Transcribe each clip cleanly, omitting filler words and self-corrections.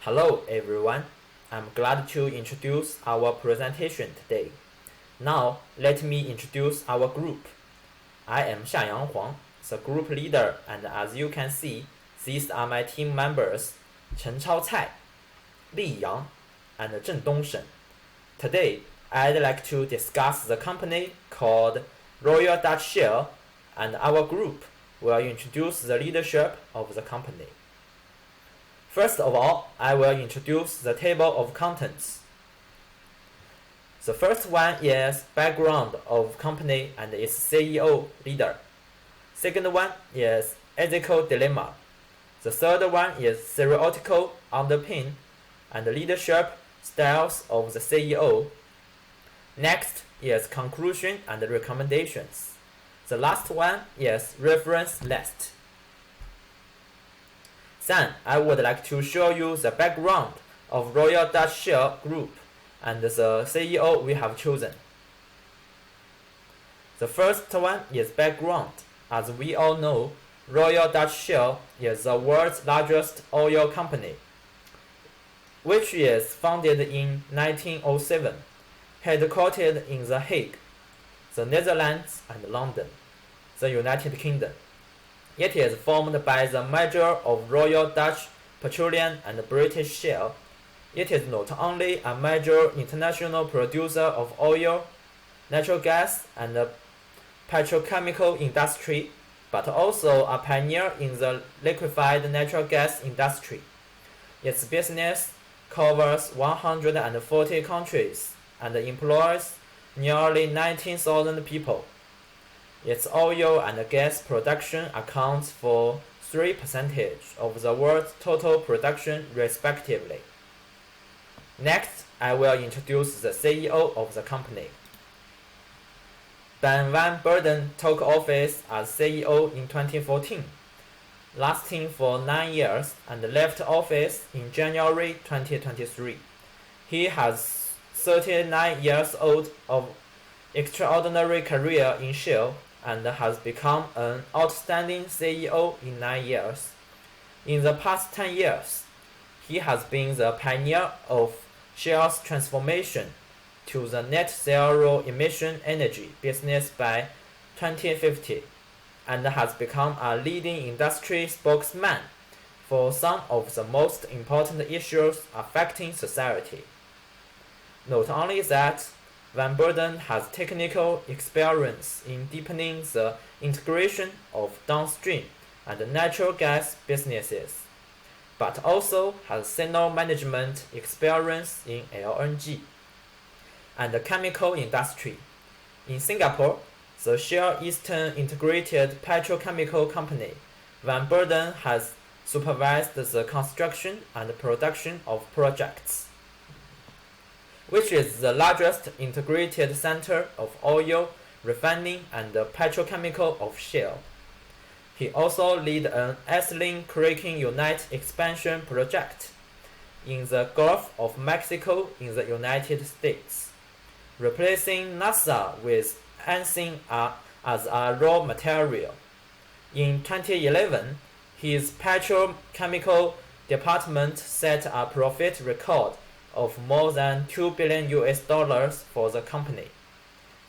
Hello everyone, I'm glad to introduce our presentation today. Now let me introduce our group. I am Xianyang Huang, the group leader, and as you can see, these are my team members Chen Chaocai, Li Yang, and Zheng Dongshen. Today, I'd like to discuss the company called Royal Dutch Shell, and our group will introduce the leadership of the company. First of all, I will introduce the table of contents. The first one is background of company and its CEO leader. Second one is ethical dilemma. The third one is theoretical underpin and leadership styles of the CEO. Next is conclusion and recommendations. The last one is reference list. Then I would like to show you the background of Royal Dutch Shell Group and the CEO we have chosen. The first one is background. As we all know, Royal Dutch Shell is the world's largest oil company, which is founded in 1907, headquartered in The Hague, the Netherlands and London, the United Kingdom. It is formed by the merger of Royal Dutch Petroleum and British Shell. It is not only a major international producer of oil, natural gas, and petrochemical industry, but also a pioneer in the liquefied natural gas industry. Its business covers 140 countries and employs nearly 19,000 people. Its oil and gas production accounts for 3% of the world's total production respectively. Next, I will introduce the CEO of the company. Ben van Beurden took office as CEO in 2014, lasting for 9 years, and left office in January 2023. He has 39 years old of extraordinary career in Shell and has become an outstanding CEO in 9 years. In the past 10 years, he has been the pioneer of Shell's transformation to the net zero emission energy business by 2050 and has become a leading industry spokesman for some of the most important issues affecting society. Not only that, Van Beurden has technical experience in deepening the integration of downstream and natural gas businesses, but also has senior management experience in LNG and the chemical industry. In Singapore, the Shell Eastern Integrated Petrochemical Company, Van Beurden has supervised the construction and production of projects, which is the largest integrated center of oil refining and petrochemical of Shell. He also led an ethylene cracking unit expansion project in the Gulf of Mexico in the United States, replacing naphtha with ethane as a raw material. In 2011, his petrochemical department set a profit record of more than $2 billion for the company.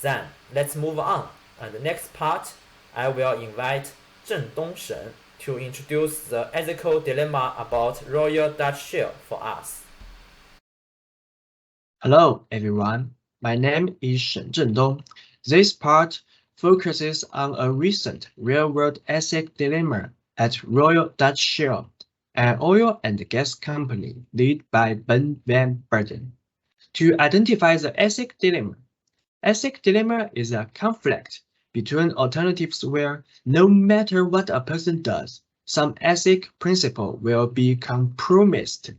Then, let's move on, and the next part, I will invite Zheng Dongshen to introduce the ethical dilemma about Royal Dutch Shell for us. Hello everyone, my name is Zheng Dong. This part focuses on a recent real-world ethics dilemma at Royal Dutch Shell, an oil and gas company led by Ben van Beurden. To identify the ethics dilemma is a conflict between alternatives where, no matter what a person does, some ethic principle will be compromised.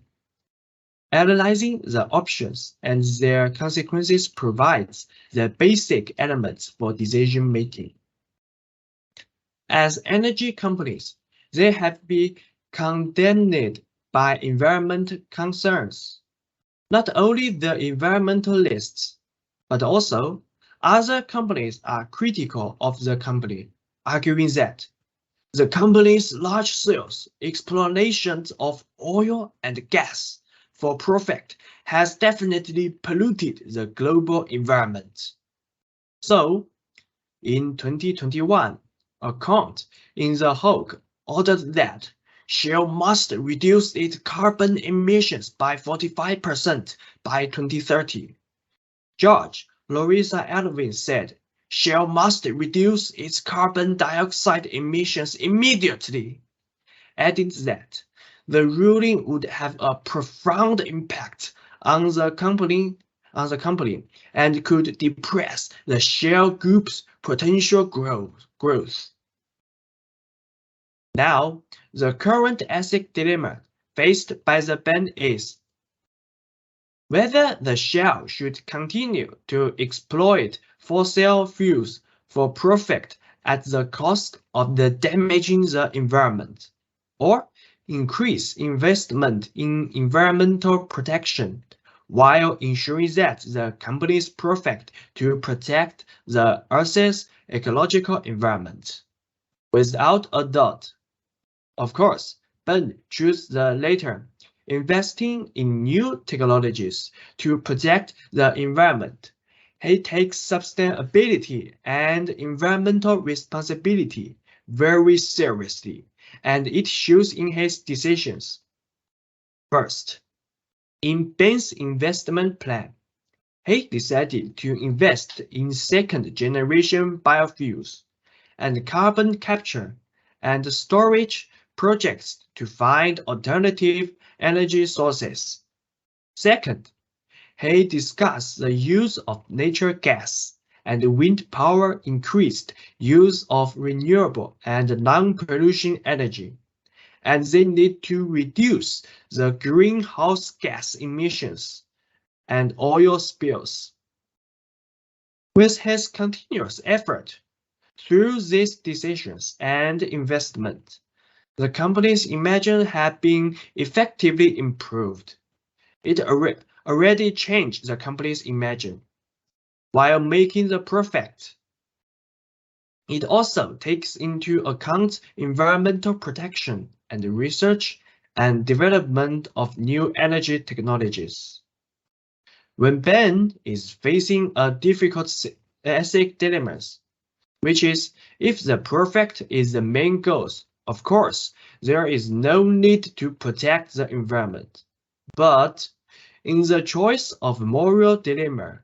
Analyzing the options and their consequences provides the basic elements for decision making. As energy companies, they have been condemned by environmental concerns. Not only the environmentalists, but also other companies are critical of the company, arguing that the company's large-scale exploration of oil and gas for profit has definitely polluted the global environment. So, in 2021, a court in The Hague ordered that Shell must reduce its carbon emissions by 45% by 2030. Judge Larissa Alvin said Shell must reduce its carbon dioxide emissions immediately, adding that the ruling would have a profound impact on the company and could depress the Shell Group's potential growth. Now, the current ethic dilemma faced by the band is whether the Shell should continue to exploit fossil fuels for profit at the cost of damaging the environment, or increase investment in environmental protection while ensuring that the company's profit to protect the Earth's ecological environment. Without a doubt, of course, Ben chose the latter, investing in new technologies to protect the environment. He takes sustainability and environmental responsibility very seriously, and it shows in his decisions. First, in Ben's investment plan, he decided to invest in second-generation biofuels and carbon capture and storage projects to find alternative energy sources. Second, he discussed the use of natural gas and wind power increased use of renewable and non-pollution energy, and they need to reduce the greenhouse gas emissions and oil spills. With his continuous effort through these decisions and investment, the company's image had been effectively improved. It already changed the company's image while making the profit. It also takes into account environmental protection and research and development of new energy technologies. When Ben is facing a difficult ethic dilemma, which is if the profit is the main goal, of course, there is no need to protect the environment. But in the choice of moral dilemma,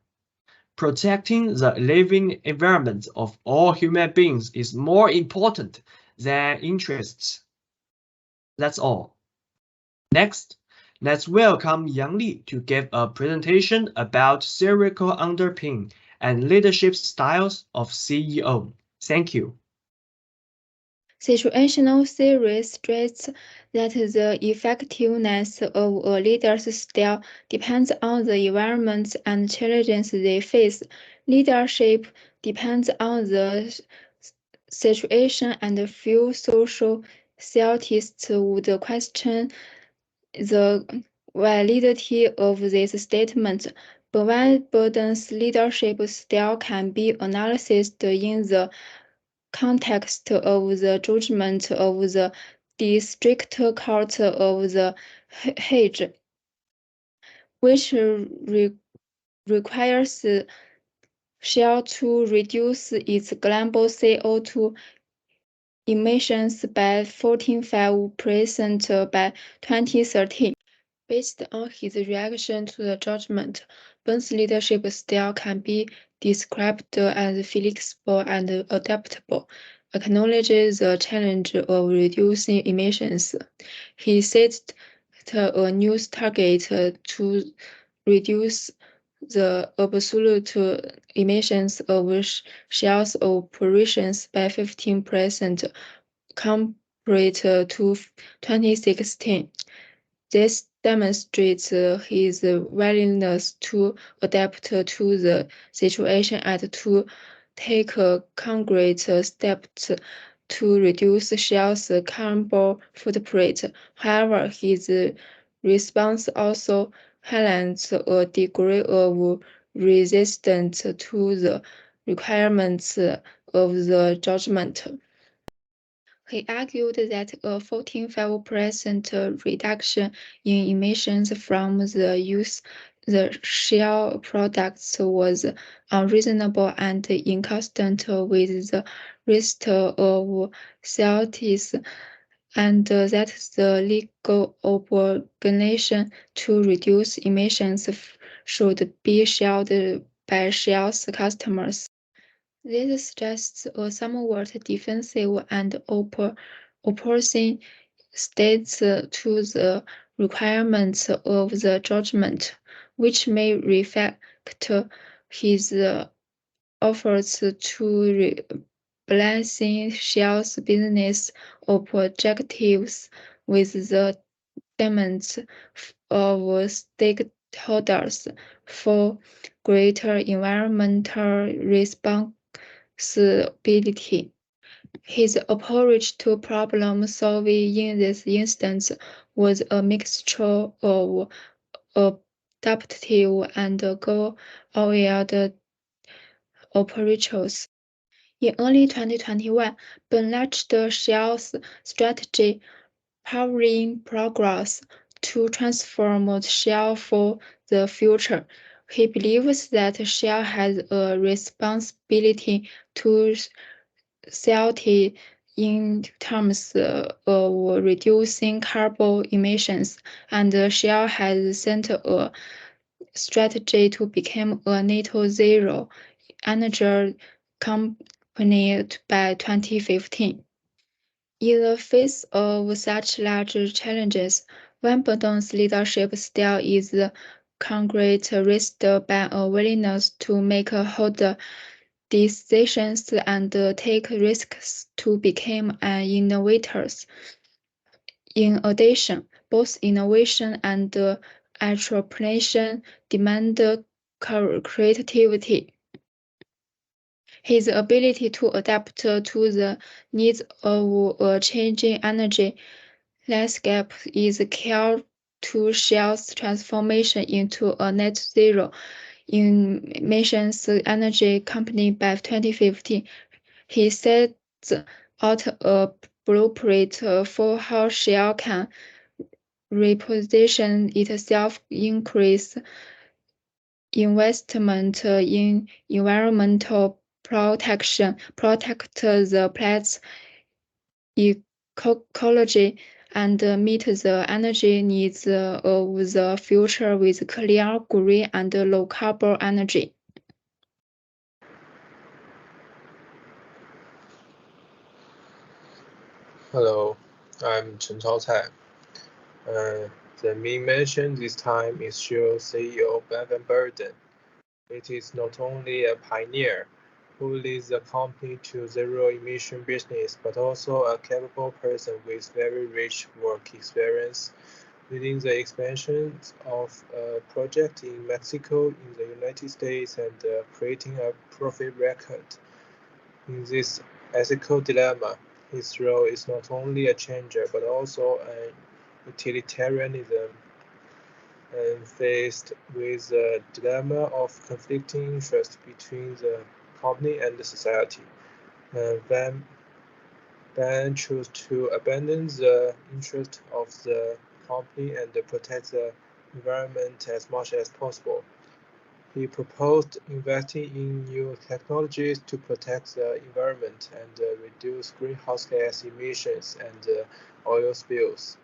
protecting the living environment of all human beings is more important than interests. That's all. Next, let's welcome Yang Li to give a presentation about theoretical underpinning and leadership styles of CEO. Thank you. Situational theory stressed that the effectiveness of a leader's style depends on the environment and challenges they face. Leadership depends on the situation, and few social scientists would question the validity of this statement. But Burden's leadership style can be analyzed in the context of the judgment of the district court of the Hague, which requires Shell to reduce its global CO2 emissions by 14.5% by 2030. Based on his reaction to the judgment, Ben's leadership style can be described as flexible and adaptable, acknowledges the challenge of reducing emissions. He set a new target to reduce the absolute emissions of Shell's operations by 15% compared to 2016. This demonstrates his willingness to adapt to the situation and to take concrete steps to reduce Shell's carbon footprint. However, his response also highlights a degree of resistance to the requirements of the judgment. He argued that a 14.5% reduction in emissions from the use the Shell products was unreasonable and inconsistent with the rest of CITES, and that the legal obligation to reduce emissions should be shared by Shell's customers. This suggests a somewhat defensive and opposing stance to the requirements of the judgment, which may reflect his efforts to balancing Shell's business objectives with the demands of stakeholders for greater environmental responsibility. His approach to problem solving in this instance was a mixture of adaptive and goal-oriented approaches. In early 2021, Ben launched Shell's strategy Powering Progress to transform Shell for the future. He believes that Shell has a responsibility to society in terms of reducing carbon emissions, and Shell has set a strategy to become a net zero energy company by 2015. In the face of such large challenges, Wimbledon's leadership style is characterized by a willingness to make hard decisions and take risks to become an innovator. In addition, both innovation and entrepreneurship demand creativity. His ability to adapt to the needs of a changing energy landscape is key to Shell's transformation into a net zero emissions energy company by 2050. He sets out a blueprint for how Shell can reposition itself, increase investment in environmental protection, protect the planet's ecology, and meet the energy needs of the future with clean, green, and low carbon energy. Hello, I'm Chen Chaocai. The main mention this time is Shell CEO Ben van Beurden. It is not only a pioneer who leads the company to zero-emission business, but also a capable person with very rich work experience, leading the expansion of a project in Mexico, in the United States, and creating a profit record. In this ethical dilemma, his role is not only a changer but also an utilitarianism, and faced with the dilemma of conflicting interests between the company and the society. Van chose to abandon the interest of the company and protect the environment as much as possible. He proposed investing in new technologies to protect the environment and reduce greenhouse gas emissions and oil spills.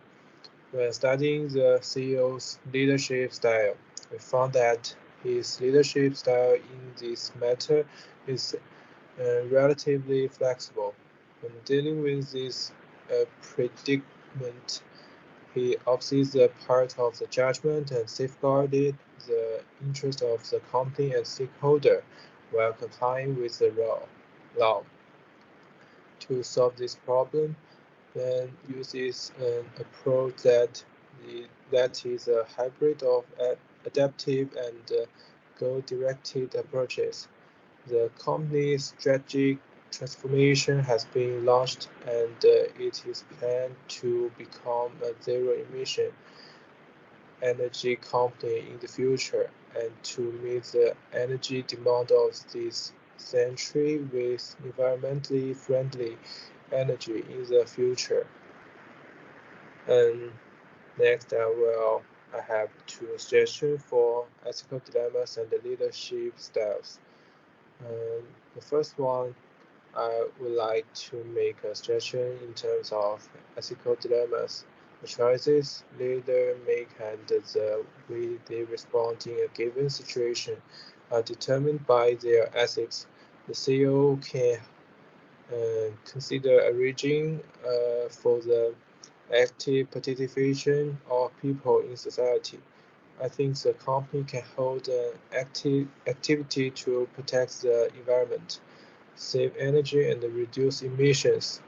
When studying the CEO's leadership style, we found that his leadership style in this matter is relatively flexible. When dealing with this predicament, he opted the part of the judgment and safeguarded the interest of the company and stakeholder while complying with the law. To solve this problem, Ben uses an approach that is a hybrid of adaptive and goal-directed approaches. The company's strategic transformation has been launched, and it is planned to become a zero-emission energy company in the future. And to meet the energy demand of this century with environmentally friendly energy in the future. And next, I have two suggestions for ethical dilemmas and leadership styles. The first one, I would like to make a suggestion in terms of ethical dilemmas. The choices leaders make and the way they respond in a given situation are determined by their ethics. The CEO can consider arranging for the active participation of people in society. I think the company can hold an activity to protect the environment, save energy, and reduce emissions.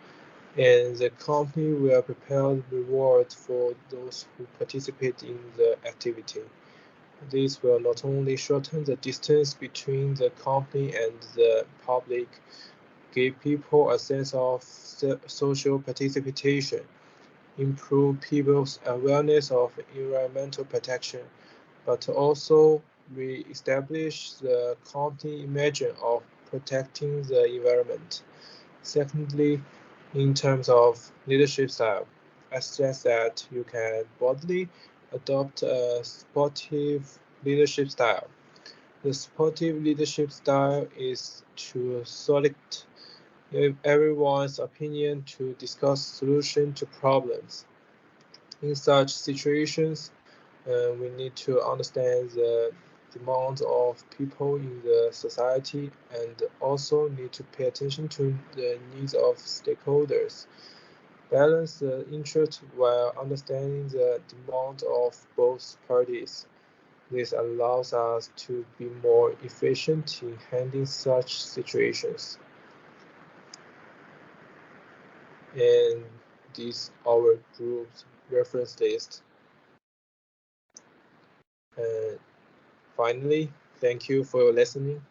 And the company will prepare reward for those who participate in the activity. This will not only shorten the distance between the company and the public, give people a sense of social participation, improve people's awareness of environmental protection, but also re-establish the company image of protecting the environment. Secondly, in terms of leadership style, I suggest that you can broadly adopt a sportive leadership style. The sportive leadership style is to solicit everyone's opinion to discuss solutions to problems. In such situations, we need to understand the demands of people in the society and also need to pay attention to the needs of stakeholders. Balance the interest while understanding the demand of both parties. This allows us to be more efficient in handling such situations. And this our group's reference list. And finally, thank you for listening.